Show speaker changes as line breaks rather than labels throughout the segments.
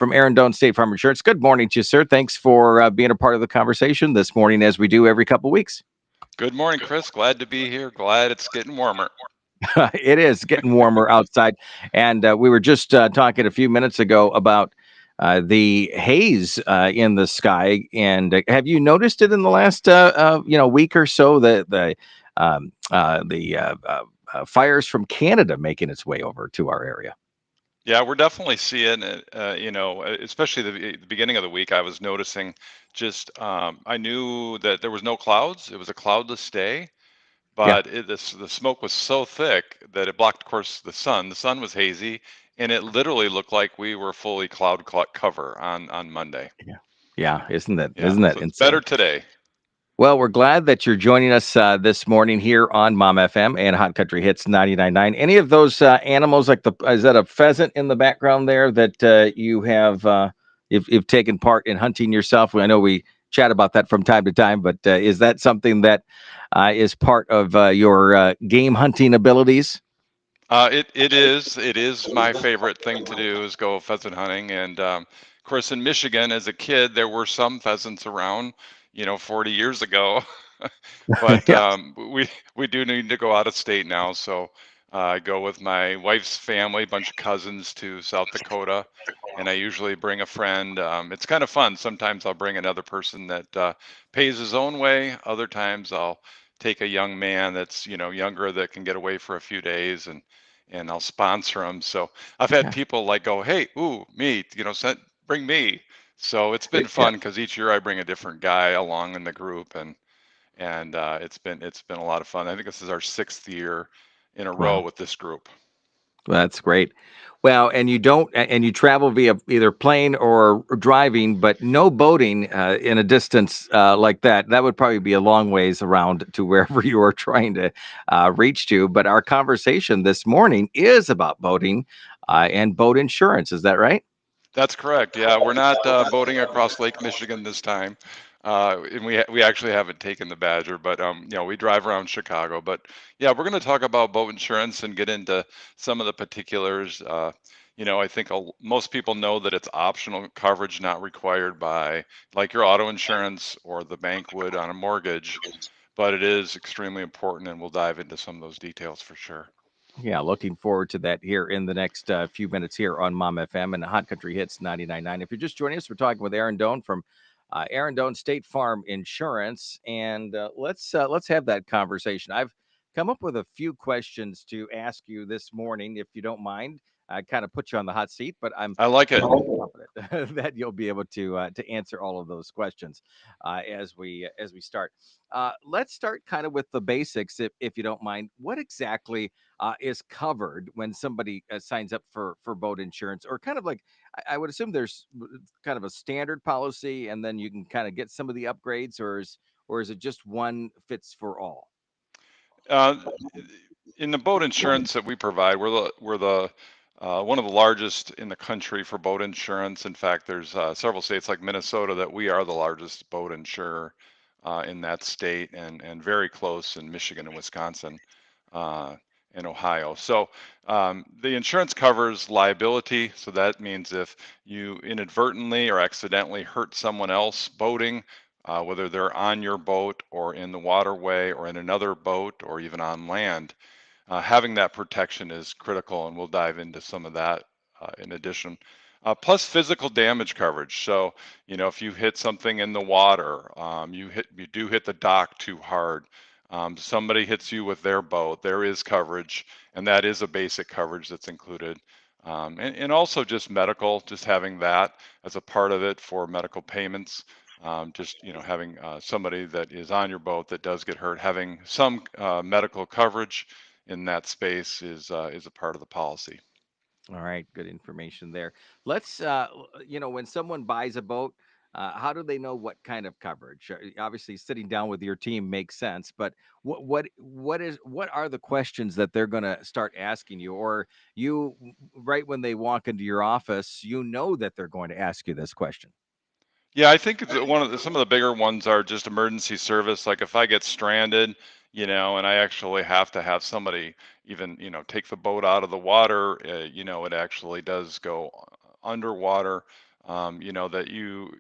from Erin Doan, State Farm Insurance. Good morning to you, sir. Thanks for being a part of the conversation this morning, as we do every couple weeks.
Good morning, Chris. Glad to be here. Glad it's getting warmer.
It is getting warmer outside, and we were just talking a few minutes ago about the haze in the sky. And have you noticed it in the last week or so? The fires from Canada making its way over to our area.
Yeah, we're definitely seeing it. Especially the beginning of the week, I was noticing I knew that there was no clouds. It was a cloudless day,
Yeah.
but the smoke was so thick that it blocked, of course, the sun. The sun was hazy, and it literally looked like we were fully cover on Monday.
Yeah. Yeah,
Yeah,
isn't that
so it's better
insane?
today.
Well, we're glad that you're joining us this morning here on Mom FM and Hot Country Hits 99.9. Any of those animals, like is that a pheasant in the background there that you have, you've taken part in hunting yourself? I know we chat about that from time to time, but is that something that is part of your game hunting abilities?
It is my favorite thing to do is go pheasant hunting, and of course in Michigan as a kid there were some pheasants around, 40 years ago, but
Yeah.
we do need to go out of state now, so I go with my wife's family, bunch of cousins to South Dakota, and I usually bring a friend. It's kind of fun. Sometimes I'll bring another person that pays his own way. Other times I'll take a young man that's younger that can get away for a few days and I'll sponsor them. So I've had
Yeah.
people like go, "Hey, ooh, me, bring me." So it's been
Yeah.
fun because each year I bring a different guy along in the group, and it's been a lot of fun. I think this is our sixth year in a row
Wow.
with this group.
That's great. Well, and you don't, and you travel via either plane or driving, but no boating in a distance like that. That would probably be a long ways around to wherever you are trying to reach to. But our conversation this morning is about boating and boat insurance. Is that right?
That's correct. Yeah, we're not boating across Lake Michigan this time, and we actually haven't taken the Badger, but we drive around Chicago. But yeah, we're going to talk about boat insurance and get into some of the particulars. I think most people know that it's optional coverage, not required by like your auto insurance or the bank would on a mortgage, but it is extremely important, and we'll dive into some of those details for sure.
Yeah, looking forward to that here in the next few minutes here on Mom FM and Hot Country Hits 99.9. If you're just joining us, we're talking with Erin Doan from Erin Doan State Farm Insurance, and let's have that conversation. I've come up with a few questions to ask you this morning, if you don't mind. I kind of put you on the hot seat, but I'm
I like it.
confident that you'll be able to answer all of those questions as we start. Let's start kind of with the basics, if you don't mind. What exactly is covered when somebody signs up for boat insurance, or kind of like I would assume there's kind of a standard policy, and then you can kind of get some of the upgrades, or is it just one fits for all?
Uh, in the boat insurance that we provide, we're the one of the largest in the country for boat insurance. In fact, there's several states like Minnesota that we are the largest boat insurer in that state, and very close in Michigan and Wisconsin uh, and Ohio. So the insurance covers liability. So that means if you inadvertently or accidentally hurt someone else boating, whether they're on your boat or in the waterway or in another boat or even on land, having that protection is critical, and we'll dive into some of that in addition. Plus physical damage coverage. So, if you hit something in the water, you do hit the dock too hard. Somebody hits you with their boat, there is coverage, and that is a basic coverage that's included. And also just medical, just having that as a part of it for medical payments. Just having somebody that is on your boat that does get hurt, having some medical coverage in that space is a part of the policy.
All right, good information there. Let's, when someone buys a boat, how do they know what kind of coverage? Obviously, sitting down with your team makes sense, but what are the questions that they're going to start asking you, or right when they walk into your office, that they're going to ask you this question?
Yeah, I think some of the bigger ones are just emergency service. Like if I get stranded, and I actually have to have somebody even, take the boat out of the water, it actually does go underwater. that you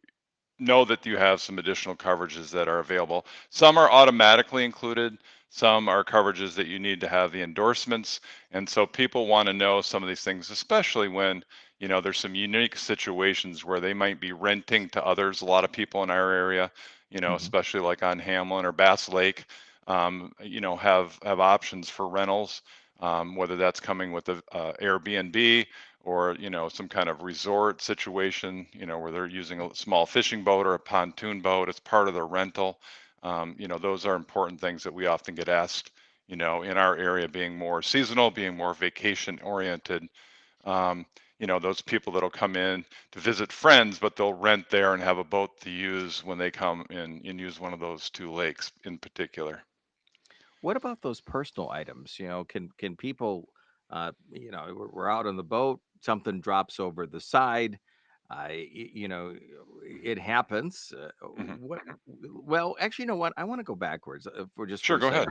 know that you have some additional coverages that are available. Some are automatically included. Some are coverages that you need to have the endorsements. And so people want to know some of these things, especially when, there's some unique situations where they might be renting to others. A lot of people in our area,
Hmm.
especially like on Hamlin or Bass Lake, have options for rentals, whether that's coming with a Airbnb or some kind of resort situation, where they're using a small fishing boat or a pontoon boat as part of their rental. Those are important things that we often get asked, in our area, being more seasonal, being more vacation oriented. um, those people that'll come in to visit friends, but they'll rent there and have a boat to use when they come in and use one of those two lakes in particular.
What about those personal items? Can people, we're out on the boat, something drops over the side, it happens.
Hmm.
What? Well, actually, you know what? I want to go backwards for
Sure,
a
go
second.
ahead.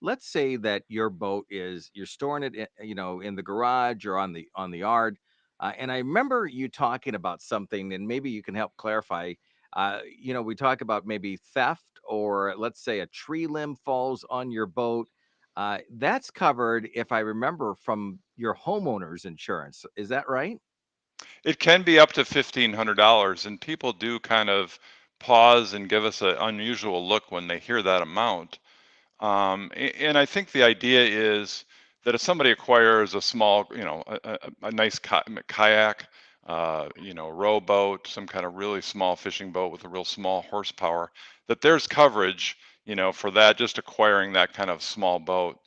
Let's say that your boat is you're storing it, in the garage or on the yard. And I remember you talking about something, and maybe you can help clarify. We talk about maybe theft, or let's say a tree limb falls on your boat. That's covered, if I remember, from your homeowner's insurance. Is that right?
It can be up to $1,500, and people do kind of pause and give us an unusual look when they hear that amount. And I think the idea is that if somebody acquires a small, a nice kayak, rowboat, some kind of really small fishing boat with a real small horsepower, that there's coverage, for that, just acquiring that kind of small boat.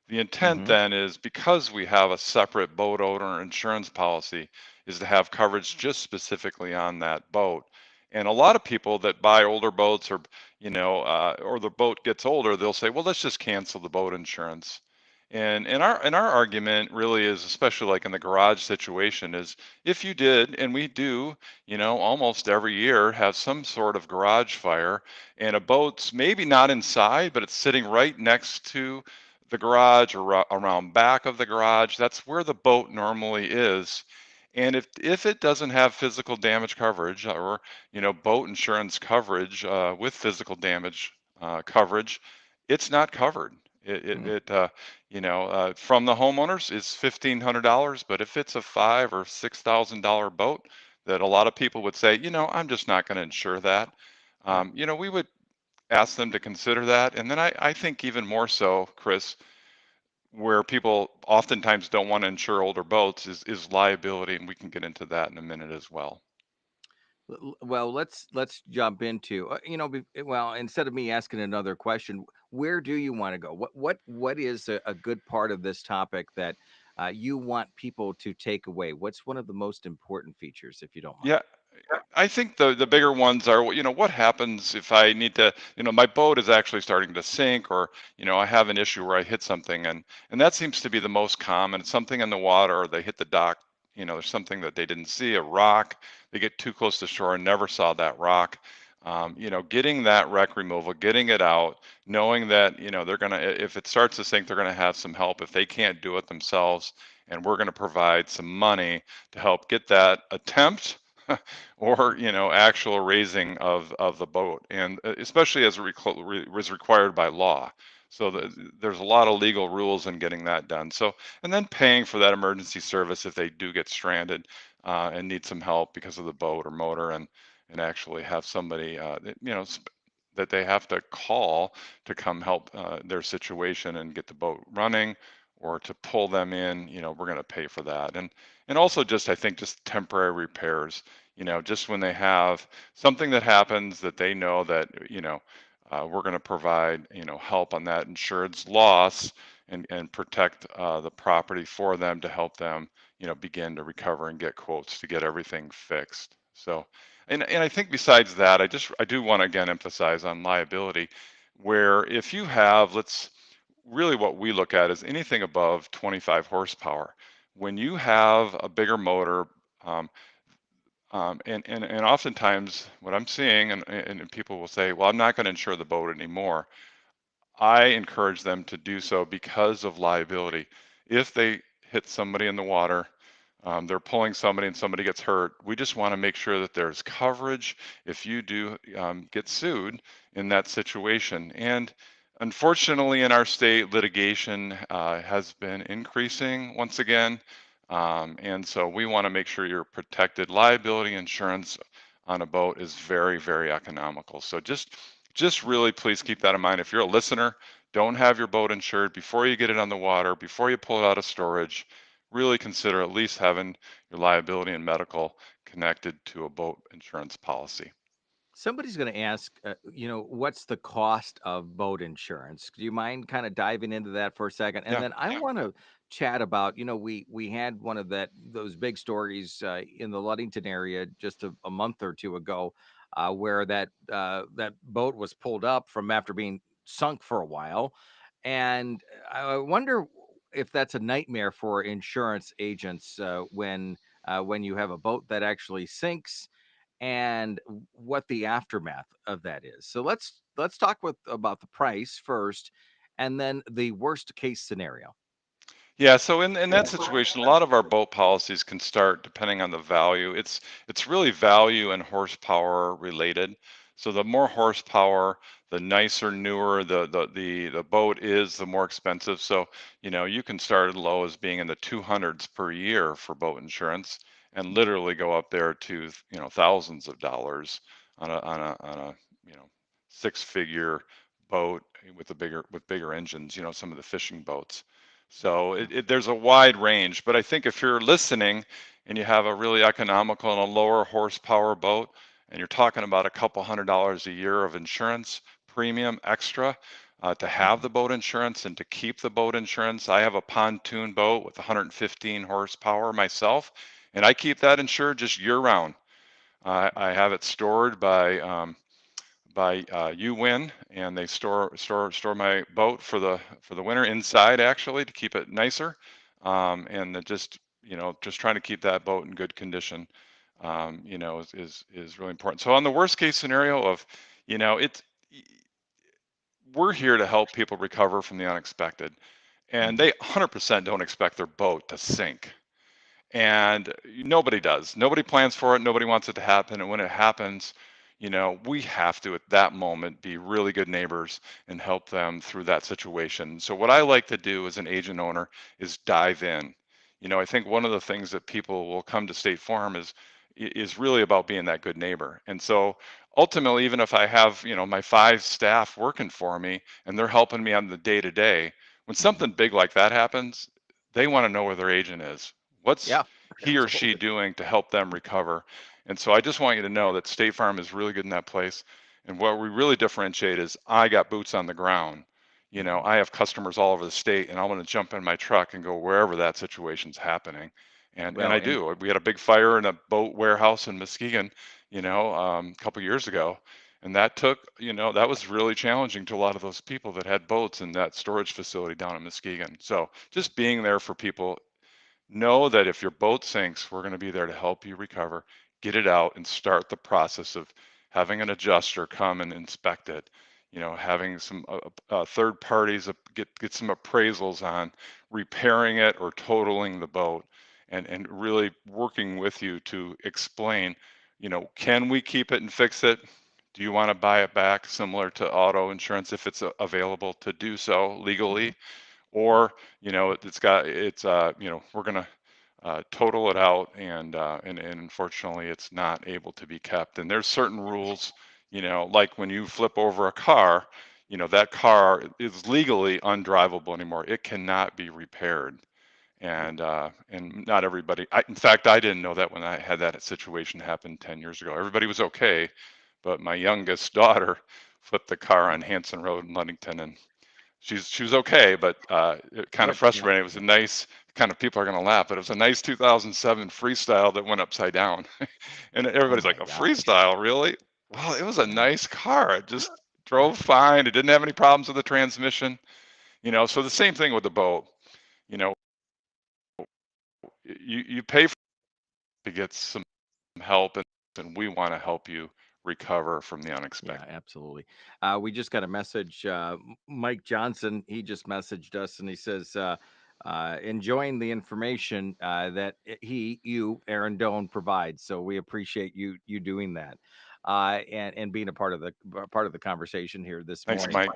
The intent
Hmm.
then is, because we have a separate boat owner insurance policy, is to have coverage just specifically on that boat. And a lot of people that buy older boats, or the boat gets older, they'll say, well, let's just cancel the boat insurance. And our argument really is, especially like in the garage situation, is if you did, and we do, almost every year have some sort of garage fire, and a boat's maybe not inside, but it's sitting right next to the garage or around back of the garage. That's where the boat normally is. And if it doesn't have physical damage coverage, or boat insurance coverage, with physical damage coverage, it's not covered. From the homeowners is $1,500, but if it's a $5,000 or $6,000 boat, that a lot of people would say, I'm just not going to insure that.
Right.
We would ask them to consider that, and then I think even more so, Chris, where people oftentimes don't want to insure older boats is liability, and we can get into that in a minute as well.
Well, let's jump into, well, instead of me asking another question, where do you want to go? What is a good part of this topic that you want people to take away? What's one of the most important features, if you don't mind?
Yeah, I think the bigger ones are, what happens if I need to, my boat is actually starting to sink, or, I have an issue where I hit something, and that seems to be the most common. It's something in the water, or they hit the dock, there's something that they didn't see, a rock, they get too close to shore and never saw that rock. Getting that wreck removal, getting it out, knowing that, they're gonna, if it starts to sink, they're gonna have some help if they can't do it themselves, and we're gonna provide some money to help get that attempt or actual raising of the boat, and especially as was required by law. So there's a lot of legal rules in getting that done. So, and then paying for that emergency service if they do get stranded, and need some help because of the boat or motor, and actually have somebody, that they have to call to come help their situation and get the boat running, or to pull them in. We're going to pay for that. And also, just I think, just temporary repairs, just when they have something that happens that they know that, we're going to provide, help on that insured's loss, and protect the property for them, to help them, begin to recover and get quotes to get everything fixed. So, and I think besides that, I do want to again emphasize on liability, where if you have, let's really, what we look at is anything above 25 horsepower. When you have a bigger motor, um, and oftentimes what I'm seeing, and people will say, well, I'm not going to insure the boat anymore. I encourage them to do so because of liability. If they hit somebody in the water, they're pulling somebody and somebody gets hurt. We just want to make sure that there's coverage if you do get sued in that situation. And unfortunately, in our state, litigation has been increasing once again. And so we want to make sure you're protected. Liability insurance on a boat is very, very economical. So just really please keep that in mind. If you're a listener, don't have your boat insured before you get it on the water, before you pull it out of storage. Really consider at least having your liability and medical connected to a boat insurance policy.
Somebody's going to ask, what's the cost of boat insurance? Do you mind kind of diving into that for a second? And
Yeah.
then I want to chat about, we had one of those big stories in the Ludington area just a month or two ago, where that boat was pulled up from after being sunk for a while, and I wonder if that's a nightmare for insurance agents when you have a boat that actually sinks and what the aftermath of that is. So let's talk about the price first and then the worst case scenario.
Yeah, so in that situation, a lot of our boat policies can start depending on the value. It's really value and horsepower related. So the more horsepower, the nicer, newer the boat is, the more expensive. So, you can start as low as being in the 200s per year for boat insurance and literally go up there to, thousands of dollars on a, six-figure boat with bigger engines, some of the fishing boats. So there's a wide range, but I think if you're listening and you have a really economical and a lower horsepower boat, and you're talking about a couple $100 a year of insurance premium extra to have
Mhm.
the boat insurance and to keep the boat insurance. I have a pontoon boat with 115 horsepower myself, and I keep that insured just year round. I have it stored by UN, and they store my boat for the winter inside actually to keep it nicer, and just trying to keep that boat in good condition, is really important. So on the worst case scenario of, it's we're here to help people recover from the unexpected, and
Mhm.
they 100% don't expect their boat to sink. And nobody does. Nobody plans for it. Nobody wants it to happen. And when it happens, we have to, at that moment, be really good neighbors and help them through that situation. So, what I like to do as an agent owner is dive in. I think one of the things that people will come to State Farm is really about being that good neighbor. And so, ultimately, even if I have, my five staff working for me and they're helping me on the day to day, when
Mhm.
something big like that happens, they want to know where their agent is. What's
Yeah,
he or she
absolutely.
doing to help them recover? And so I just want you to know that State Farm is really good in that place. And what we really differentiate is I got boots on the ground.
Mhm.
I have customers all over the state, and I want to jump in my truck and go wherever that situation's happening. And
Well,
I
and
do. We had a big fire in a boat warehouse in Muskegon, a couple years ago. And that was really challenging to a lot of those people that had boats in that storage facility down in Muskegon. So just being there for people. Know that if your boat sinks, we're going to be there to help you recover, get it out, and start the process of having an adjuster come and inspect it. Having some third parties get some appraisals on repairing it or totaling the boat, and really working with you to explain. Can we keep it and fix it? Do you want to buy it back, similar to auto insurance, if it's available to do so
Mhm.
legally? Or we're going to total it out, and unfortunately it's not able to be kept. And there's certain rules, like when you flip over a car, that car is legally undrivable anymore. It cannot be repaired.
Yeah.
And not everybody, in fact, I didn't know that when I had that situation happen 10 years ago. Everybody was okay, but my youngest daughter flipped the car on Hanson Road in Ludington, and she was okay, but it kind of
Yep. Yep.
frustrating. It was a nice kind of, people are going to laugh, but it was a nice 2007 freestyle that went upside down, and
Oh
everybody's like,
my
a
gosh.
freestyle, really? Well, it was a
Yeah.
nice car. It just drove fine. It didn't have any problems with the transmission. So the same thing with the boat. You know, you pay to get some help, and we want to help you recover from the
Yeah,
unexpected.
absolutely. We just got a message. Mike Johnson, he just messaged us and he says, enjoying the information that you, Aaron Doan, provides. So we appreciate you doing that, and being a part of the conversation here this
Thanks,
morning.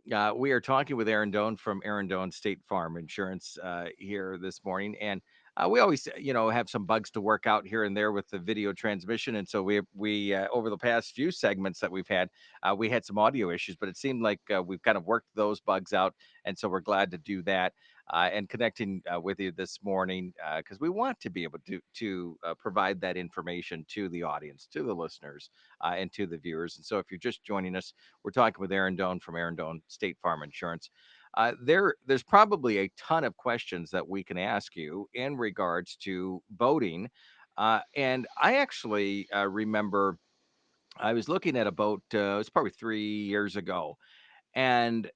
Mike.
We are talking with Aaron Doan from Aaron Doan State Farm Insurance here this morning, and we always, have some bugs to work out here and there with the video transmission, and so we over the past few segments that we've had, we had some audio issues, but it seemed like we've kind of worked those bugs out, and so we're glad to do that. And connecting with you this morning because we want to be able to provide that information to the audience, to the listeners, and to the viewers. And so, if you're just joining us, we're talking with Aaron Doan from Aaron Doan State Farm Insurance. There's probably a ton of questions that we can ask you in regards to boating. And I actually remember I was looking at a boat, it was probably 3 years ago, and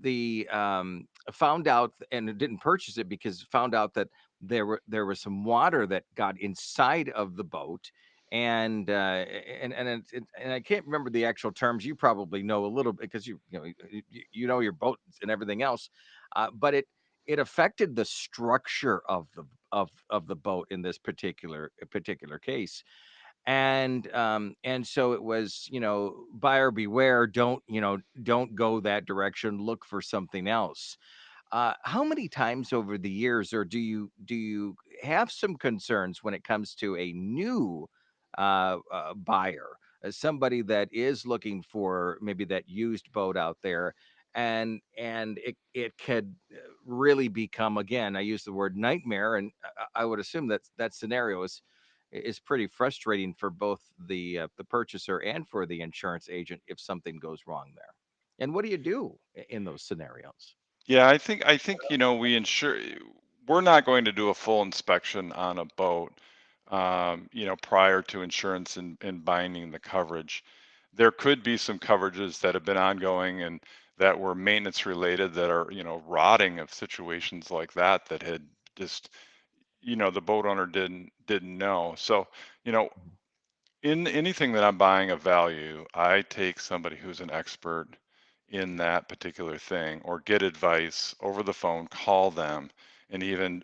the found out and didn't purchase it because found out that there was some water that got inside of the boat, and and I can't remember the actual terms. You probably know a little bit because you know your boat and everything else, but it affected the structure of the boat in this particular case. And so it was, buyer beware, don't go that direction, look for something else. How many times over the years, or do you have some concerns when it comes to a new buyer, somebody that is looking for maybe that used boat out there, and it could really become, again, I use the word nightmare, and I would assume that scenario is pretty frustrating for both the purchaser and for the insurance agent if something goes wrong there. And what do you do in those scenarios?
Yeah, I think we insure. We're not going to do a full inspection on a boat, prior to insurance and binding the coverage. There could be some coverages that have been ongoing and that were maintenance related that are, rotting of situations like that that had just, the boat owner didn't know. So, you know, in anything that I'm buying of value, I take somebody who's an expert in that particular thing or get advice over the phone, call them, and even,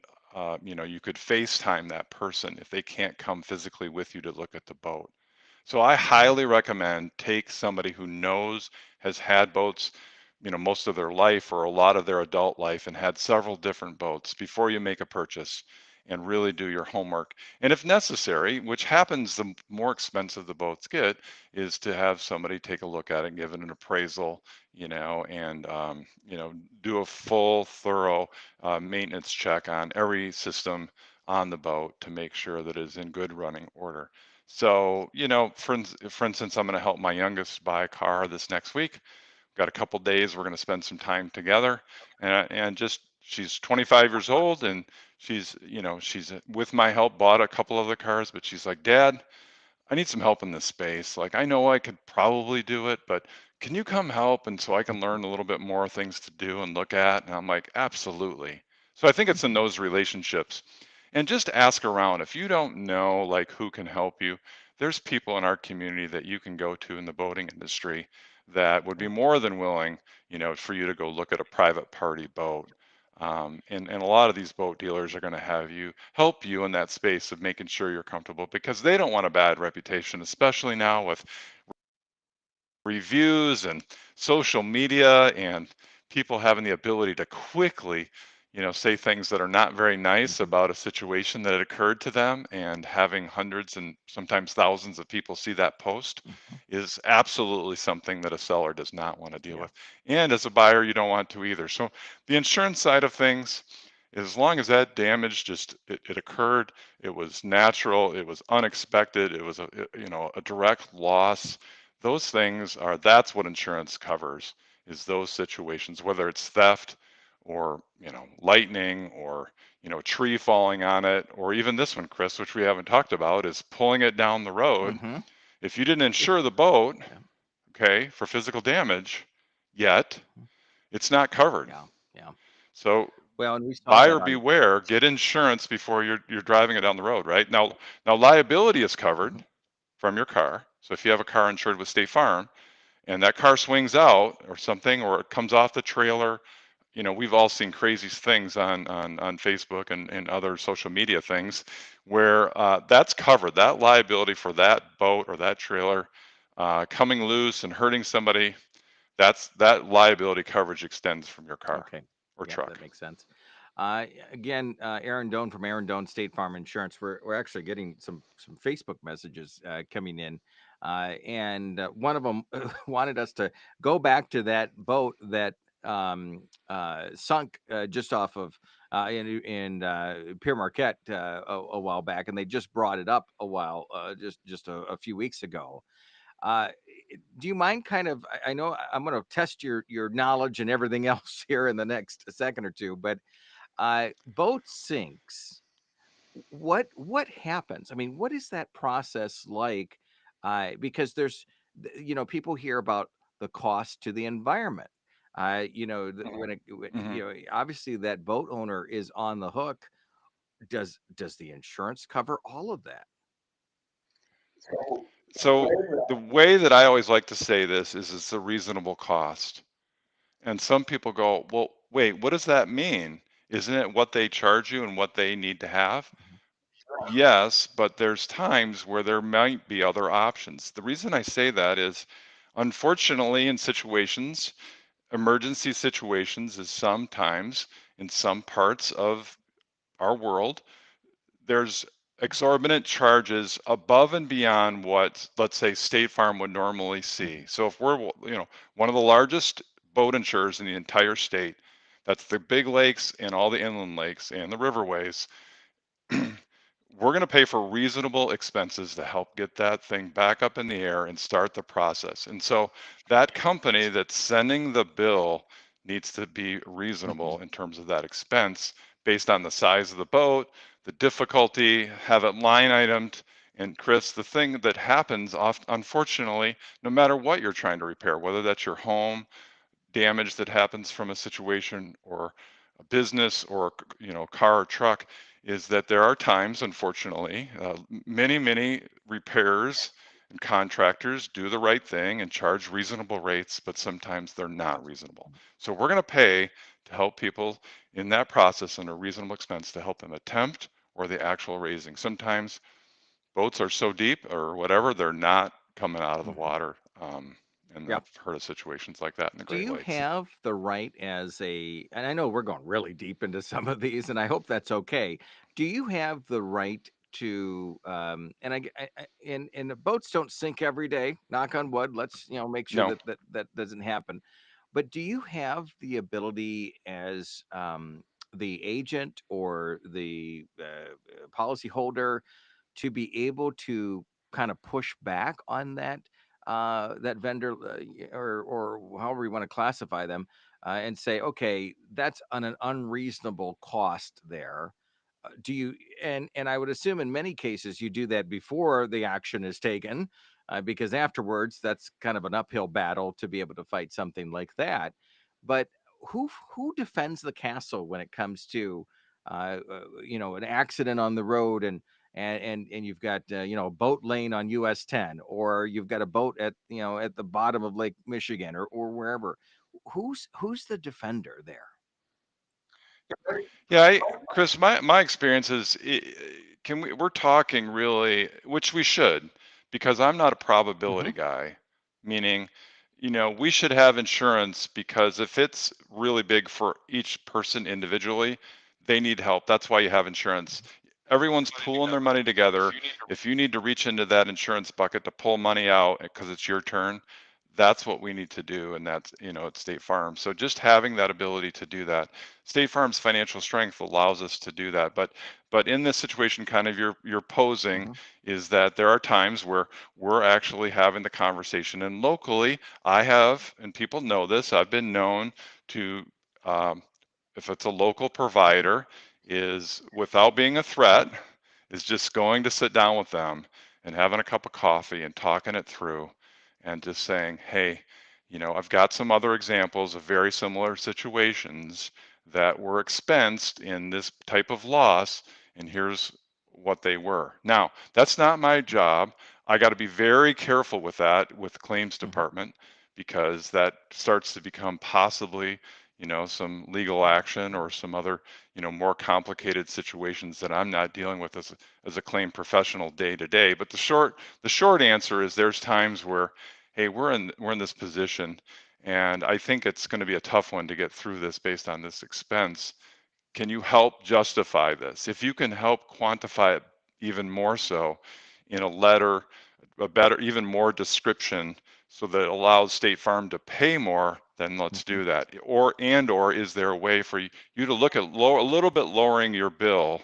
you could FaceTime that person if they can't come physically with you to look at the boat. So I
Mhm.
highly recommend take somebody who knows, has had boats, most of their life or a lot of their adult life and had several different boats before you make a purchase and really do your homework. And if necessary, which happens the more expensive the boats get, is to have somebody take a look at it, give it an appraisal, and do a full, thorough maintenance check on every system on the boat to make sure that it is in good running order. So, for instance, I'm going to help my youngest buy a car this next week. Got a couple days. We're going to spend some time together, and just she's 25 years old, and she's with my help bought a couple of the cars, but she's like, Dad, I need some help in this space. Like, I know I could probably do it, but can you come help? And so I can learn a little bit more things to do and look at. And I'm like, absolutely. So I think it's in those relationships. And just ask around. If you don't know like who can help you, there's people in our community that you can go to in the boating industry that would be
Yeah.
more than willing, for you to go look at a private party boat. And a lot of these boat dealers are going to have you help you in that space of making sure you're comfortable because they don't want a bad reputation, especially now with reviews and social media and people having the ability to quickly, say things that are not very nice
Mhm.
about a situation that had occurred to them, and having hundreds and sometimes thousands of people see that post
Mhm.
is absolutely something that a seller does not want to deal
Yeah.
with. And as a buyer, you don't want to either. So the insurance side of things, as long as that damage just it occurred, it was natural, it was unexpected, it was a direct loss, those things are that's what insurance covers, is those situations, whether it's theft or, lightning or, a tree falling on it, or even this one, Chris, which we haven't talked about, is pulling it down the road.
Hmm.
If you didn't insure the boat,
Yeah.
okay, for physical damage yet, it's not covered.
Yeah. Yeah.
So
Well, and we saw
buyer
that on.
beware, get insurance before you're driving it down the road, right? Now liability is
Mhm.
covered from your car. So if you have a car insured with State Farm, and that car swings out or something, or it comes off the trailer, we've all seen crazy things on Facebook and other social media things where that's covered. That liability for that boat or that trailer coming loose and hurting somebody, that liability coverage extends from your car
Okay.
or
Yeah, that
truck.
makes sense. Again, Erin Doan from Erin Doan State Farm Insurance. We're actually getting some Facebook messages coming in, and one of them wanted us to go back to that boat that sunk just off of in Pierre Marquette a while back, and they just brought it up a while just a few weeks ago. Uh, do you mind kind of? I know I'm going to test your knowledge and everything else here in the next second or two, but boat sinks. What happens? I mean, what is that process like? Because people hear about the cost to the environment.
Hmm.
Obviously that boat owner is on the hook. Does the insurance cover all of that?
So the way that I always like to say this is it's a reasonable cost. And some people go, well, wait, what does that mean? Isn't it what they charge you and what they need to have?
Mhm.
Yes, but there's times where there might be other options. The reason I say that is, unfortunately, in situations, emergency situations, is sometimes in some parts of our world, there's exorbitant charges above and beyond what, let's say, State Farm would normally
Mhm.
see. So if we're, one of the largest boat insurers in the entire state, that's the big lakes and all the inland lakes and the riverways, we're going to pay for reasonable expenses to help get that thing back up in the air and start the process. And so that company that's sending the bill needs to be reasonable
Mhm.
in terms of that expense based on the size of the boat, the difficulty, have it line itemed. And Chris, the thing that happens oft, unfortunately, no matter what you're trying to repair, whether that's your home, damage that happens from a situation or a business or car or truck, is that there are times, unfortunately, many repairs and contractors do the right thing and charge reasonable rates, but sometimes they're not reasonable. So we're going to pay to help people in that process and a reasonable expense to help them attempt or the actual raising. Sometimes boats are so deep or whatever, they're not coming out of the
Mhm.
water. And
Yeah.
I've heard of situations like that in the
Do
Great
you
Lakes.
have the right as a, and I know we're going really deep into some of these, and I hope that's okay. Do you have the right to, and and the boats don't sink every day, knock on wood. Let's, make sure
No.
that doesn't happen. But do you have the ability as the agent or the policy holder to be able to kind of push back on that vendor or however you want to classify them and say, okay, that's an unreasonable cost there. Do you and I would assume in many cases you do that before the action is taken, because afterwards that's kind of an uphill battle to be able to fight something like that. But who defends the castle when it comes to an accident on the road and you've got a boat lane on US 10, or you've got a boat at the bottom of Lake Michigan or wherever. Who's the defender there?
Yeah, Chris, my experience is, we're talking really, which we should, because I'm not a
Hmm.
probability guy, meaning, we should have insurance because if it's really big for each person individually, they need help. That's why you have insurance. Everyone's pooling their money together. If you need to reach into that insurance bucket to pull money out because it's your turn, that's what we need to do. And that's, at State Farm. So just having that ability to do that. State Farm's financial strength allows us to do that. But in this situation, kind of you're posing
Hmm.
is that there are times where we're actually having the conversation. And locally, I have, and people know this, I've been known to, um, if it's a local provider, is without being a threat, is just going to sit down with them and having a cup of coffee and talking it through and just saying, hey, I've got some other examples of very similar situations that were expensed in this type of loss, and here's what they were. Now, that's not my job. I got to be very careful with that with the claims
Hmm.
department because that starts to become possibly, some legal action or some other, more complicated situations that I'm not dealing with as a claim professional day to day. But the short answer is there's times where, hey, we're in this position, and I think it's going to be a tough one to get through this based on this expense. Can you help justify this? If you can help quantify it even more so in a letter, a better, even more description, so that it allows State Farm to pay more, then let's
Mhm.
do that. Or is there a way for you to look at a little bit lowering your bill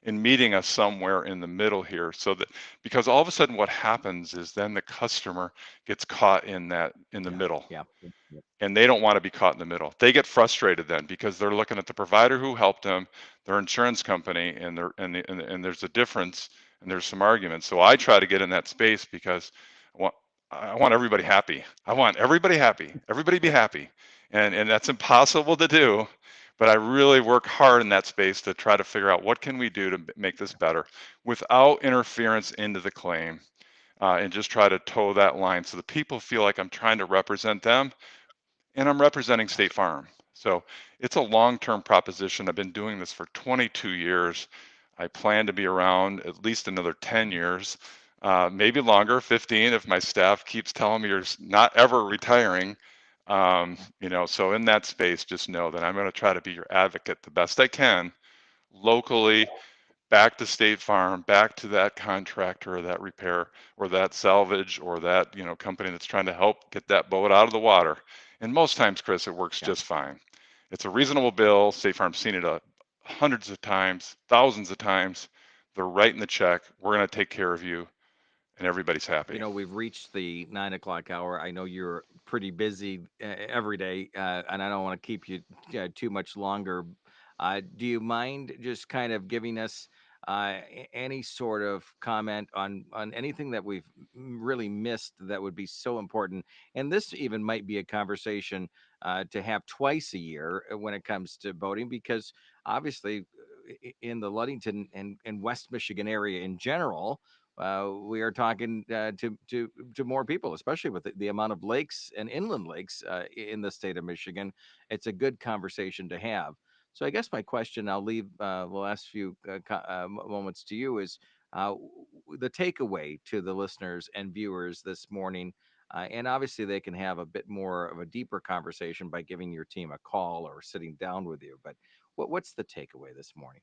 and meeting us somewhere in the middle here, so that, because all of a sudden what happens is then the customer gets caught in the
Yeah,
middle,
yeah, yeah,
and they don't want to be caught in the middle. They get frustrated then because they're looking at the provider who helped them, their insurance company, and there's a difference, and there's some arguments. So I try to get in that space because I want I want everybody happy. I want everybody happy. Everybody be happy, and that's impossible to do. But I really work hard in that space to try to figure out what can we do to make this better without interference into the claim, and just try to toe that line so the people feel like I'm trying to represent them and I'm representing
yeah.
State Farm. So it's a long-term proposition. I've been doing this for 22 years. I plan to be around at least another 10 years, maybe longer, 15 if my staff keeps telling me you're not ever retiring. So in that space, just know that I'm going to try to be your advocate the best I can locally, back to State Farm, back to that contractor or that repair or that salvage or that, company that's trying to help get that boat out of the water. And most times, Chris, it works
Yeah.
just fine. It's a reasonable bill. State Farm's seen it hundreds of times, thousands of times. They're writing the check. We're going to take care of you, and everybody's happy.
We've reached the 9 o'clock hour. I know you're pretty busy every day, and I don't want to keep you too much longer. Do you mind just kind of giving us any sort of comment on anything that we've really missed that would be so important? And this even might be a conversation to have twice a year when it comes to boating, because obviously in the Ludington and West Michigan area in general, we are talking to more people, especially with the amount of lakes and inland lakes in the state of Michigan. It's a good conversation to have. So I guess my question, I'll leave the last few moments to you, is the takeaway to the listeners and viewers this morning. And obviously, they can have a bit more of a deeper conversation by giving your team a call or sitting down with you. But what's the takeaway this morning?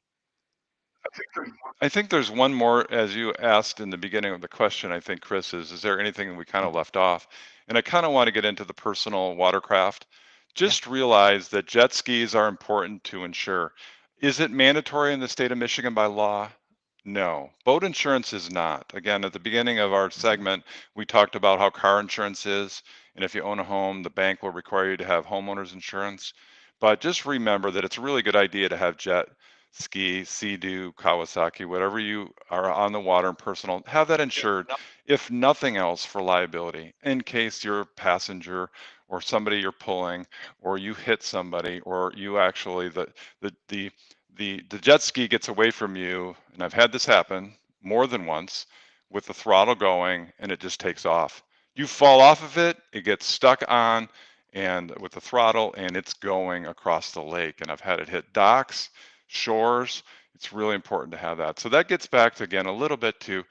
I think there's one more, as you asked in the beginning of the question, I think, Chris, is there anything we kind of
Mhm.
left off? And I kind of want to get into the personal watercraft.
Yeah.
Just realize that jet skis are important to insure. Is it mandatory in the state of Michigan by law? No. Boat insurance is not. Again, at the beginning of our
Mhm.
segment, we talked about how car insurance is. And if you own a home, the bank will require you to have homeowners insurance. But just remember that it's a really good idea to have jet ski, Sea-Doo, Kawasaki, whatever you are on the water and personal, have that insured, if nothing else, for liability, in case you're a passenger or somebody you're pulling, or you hit somebody, or you actually the the the jet ski gets away from you. And I've had this happen more than once, with the throttle going and it just takes off. You fall off of it, it gets stuck on and with the throttle, and it's going across the lake. And I've had it hit docks, shores. It's really important to have that. So that gets back to, again, a little bit to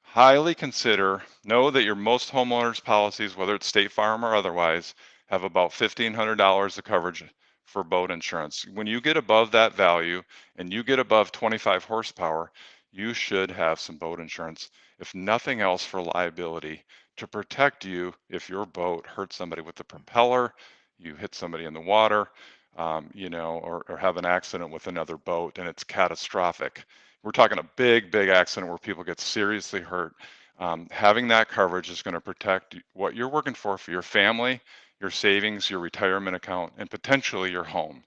highly consider, know that your most homeowners policies, whether it's State Farm or otherwise, have about $1,500 of coverage for boat insurance. When you get above that value and you get above 25 horsepower, you should have some boat insurance, if nothing else, for liability, to protect you if your boat hurts somebody with the propeller, you hit somebody in the water, or have an accident with another boat and it's catastrophic. We're talking a big, big accident where people get seriously hurt. Having that coverage is going to protect what you're working for your family, your savings, your retirement account, and potentially your home.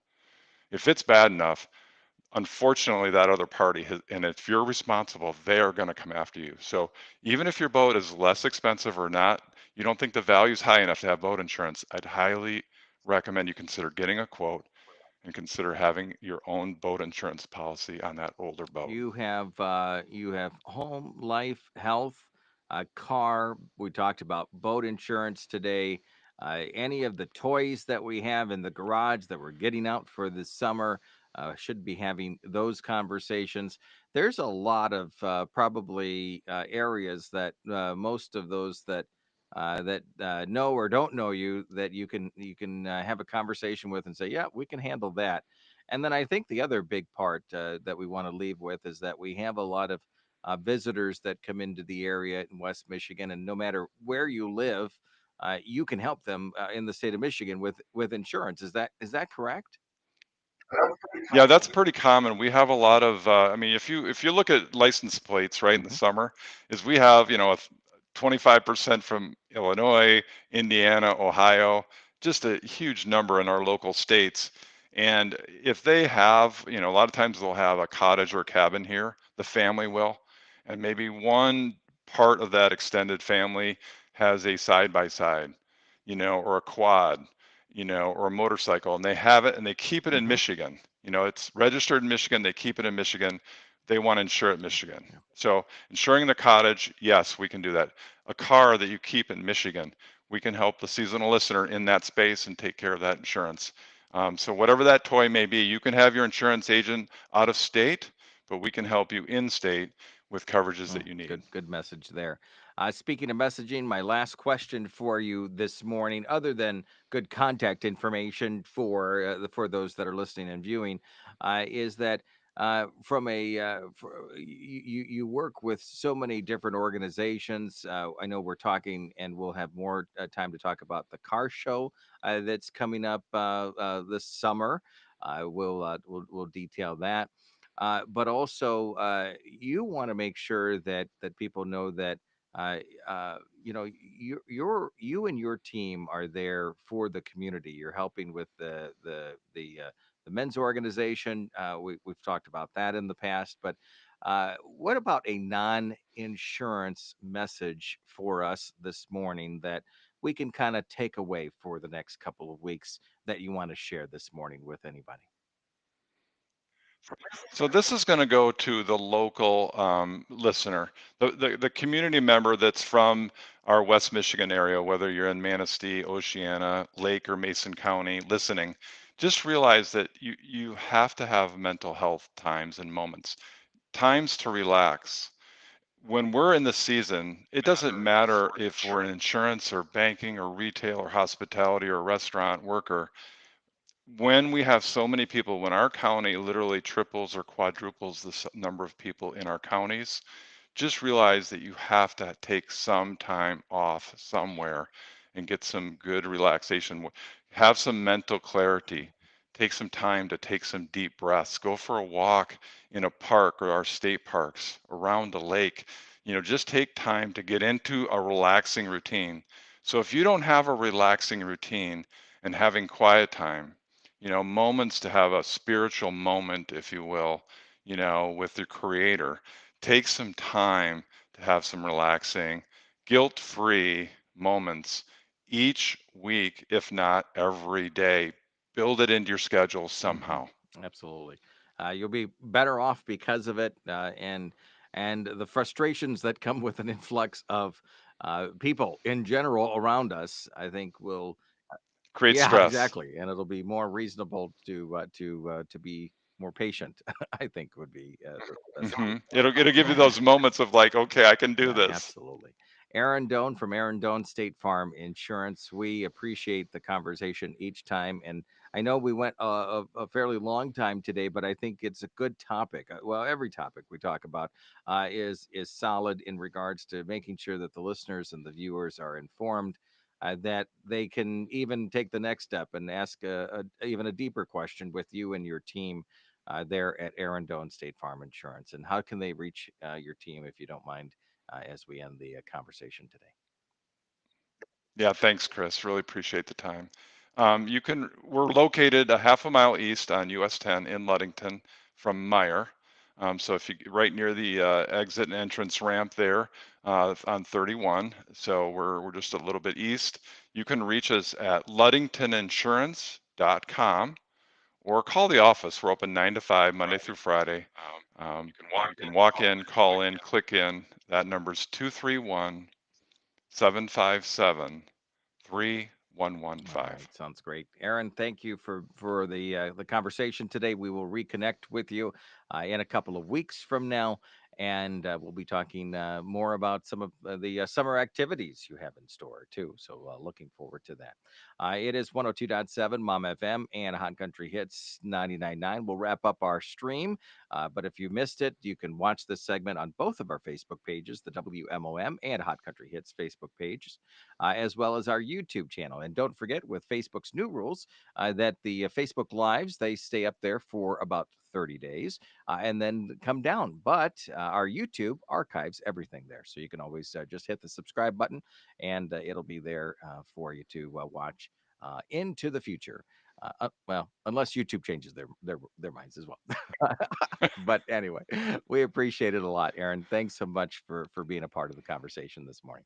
If it's bad enough, unfortunately, that other party has, and if you're responsible, they are going to come after you. So even if your boat is less expensive or not, you don't think the value is high enough to have boat insurance, I'd highly recommend you consider getting a quote and consider having your own boat insurance policy on that older boat.
You have home, life, health, car. We talked about boat insurance today. Any of the toys that we have in the garage that we're getting out for this summer, should be having those conversations. There's a lot of probably areas that most of those that know or don't know you, that you can have a conversation with and say, yeah, we can handle that. And then I think the other big part that we want to leave with is that we have a lot of visitors that come into the area in West Michigan, and no matter where you live, you can help them in the state of Michigan with insurance. Is that correct?
Yeah, that's pretty common. We have a lot of, I mean, if you look at license plates, right, in the
Hmm.
summer, is we have, 25% from Illinois, Indiana, Ohio, just a huge number in our local states. And if they have, a lot of times they'll have a cottage or cabin here, the family will, and maybe one part of that extended family has a side by side, or a quad, or a motorcycle, and they have it and they keep it in
Hmm.
Michigan. It's registered in Michigan. They keep it in Michigan. They want to insure it Michigan.
Yeah.
So insuring the cottage, yes, we can do that. A car that you keep in Michigan, we can help the seasonal listener in that space and take care of that insurance. So whatever that toy may be, you can have your insurance agent out of state, but we can help you in state with coverages that you need.
Good message there. Speaking of messaging, my last question for you this morning, other than good contact information for those that are listening and viewing, is that from a you work with so many different organizations. I know we're talking, and we'll have more time to talk about the car show that's coming up this summer. We'll detail that, but also you want to make sure that people know that uh, you and your team are there for the community. You're helping with the men's organization. We've talked about that in the past, but what about a non-insurance message for us this morning that we can kind of take away for the next couple of weeks that you want to share this morning with anybody?
So this is going to go to the local listener, the community member that's from our West Michigan area, whether you're in Manistee, Oceana, Lake, or Mason County, listening. Just realize that you have to have mental health times and moments, times to relax. When we're in the season, it doesn't matter if we're in insurance or banking or retail or hospitality or restaurant worker. When we have so many people, when our county literally triples or quadruples the number of people in our counties, just realize that you have to take some time off somewhere and get some good relaxation. Have some mental clarity. Take some time to take some deep breaths. Go for a walk in a park or our state parks, around the lake. Just take time to get into a relaxing routine. So if you don't have a relaxing routine and having quiet time, moments to have a spiritual moment, if you will, with your creator, take some time to have some relaxing, guilt free moments each week, if not every day. Build it into your schedule
Hmm.
somehow.
Absolutely. You'll be better off because of it, and the frustrations that come with an influx of people in general around us. I think will,
Create
yeah,
stress.
exactly, and it'll be more reasonable to be more patient. I think would be the best.
It'll give you those moments of like, okay, I can do
Yeah,
this.
absolutely. Erin Doan from Erin Doan State Farm Insurance. We appreciate the conversation each time. And I know we went a fairly long time today, but I think it's a good topic. Well, every topic we talk about is solid in regards to making sure that the listeners and the viewers are informed. That they can even take the next step and ask even a deeper question with you and your team there at Erin Doan State Farm Insurance. And how can they reach your team, if you don't mind, as we end the conversation today?
Yeah, thanks, Chris. Really appreciate the time. We're located a half a mile east on US 10 in Ludington from Meyer. So if you right near the exit and entrance ramp there on 31. So we're just a little bit east. You can reach us at ludingtoninsurance.com or call the office. We're open 9 to 5 Monday through Friday. You can walk in, call in, click in. That number's 231 757 3
All
115.
right, sounds great, Aaron. Thank you for the conversation today. We will reconnect with you in a couple of weeks from now, and we'll be talking more about some of the summer activities you have in store too. So, looking forward to that. It is 102.7 Mom FM and Hot Country Hits 99.9. We'll wrap up our stream, but if you missed it, you can watch this segment on both of our Facebook pages, the WMOM and Hot Country Hits Facebook pages, as well as our YouTube channel. And don't forget, with Facebook's new rules, that the Facebook Lives, they stay up there for about 30 days and then come down. But our YouTube archives everything there. So you can always just hit the subscribe button and it'll be there for you to watch into the future. Well, unless YouTube changes their minds as well. But anyway, we appreciate it a lot, Aaron. Thanks so much for being a part of the conversation this morning.